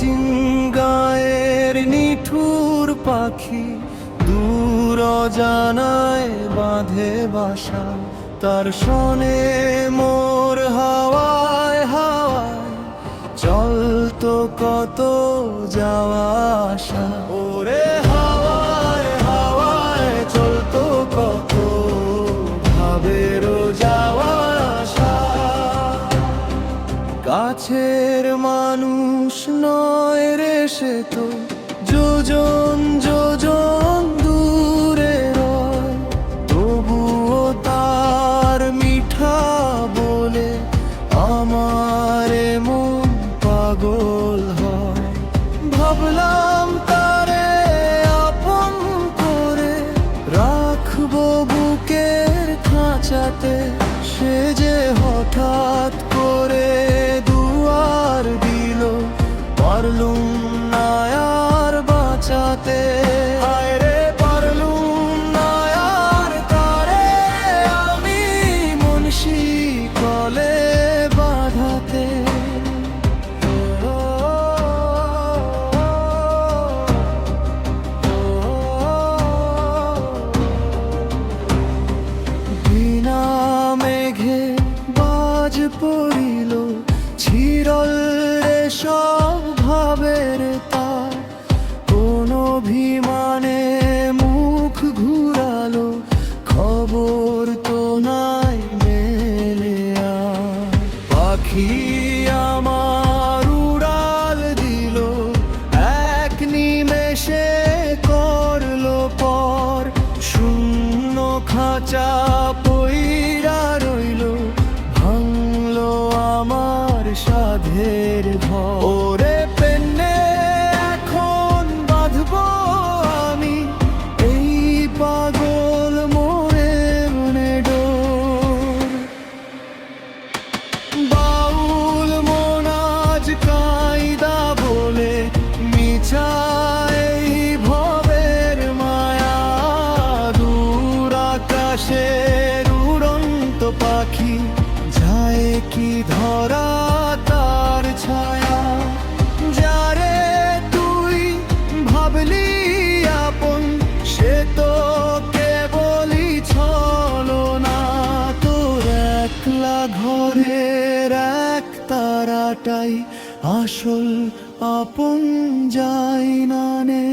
চিঙ্গায়ের নিঠুর পাখি দূর অজানায় বাঁধে বাসা, তার শোনে মোর হাওয়ায় হাওয়ায় চলতো কত যাওয়া আসা। ওরে হাওয়ায় হাওয়ায় চলতো কত ভাবেরও যাওয়া আসা। কাছের মানুষ নয় রে সে তো যোজন যোজন দূরে রয়, তবুও তার মিঠা বলে আমার মন পাগল হয়। ভাবলাম তারে আপন করে রাখবো বুকের খাঁচাতে, সে যে হঠাৎ করে দুয়ার দিল, পারলুম না আর বাঁচাতে। হায় রে পারলুম না আর তারে আমি মুনশি কলে বাঁধাতে। বিনা মেঘে বাজ পড়িল, ছিরল রে সব ভাবের তার, কোন অভিমানে মুখ ঘুরালো, খবর তো নাই মেলে আর। পাখি আমার উড়াল দিল, এক নিমেষে করলো পর, শূন্য খাঁচা পইরা রইল, ভাঙলো আমার সাধের ঘর। ওরে পেন্নে এখন বাঁধবো আমি এই পাগল মোরে মনে ডোর। বাউল মনাজ কায়দা বলে মিছা এই ভবের মায়া, দূর আকাশের উড়ন্ত পাখি যায় কি ধরা তার ছায়া। যারে তুই ভাবলি আপন সে তো কেবলই ছলনা, তোর একলা ঘরের এক তারাটাই আসল আপন যায় না নে।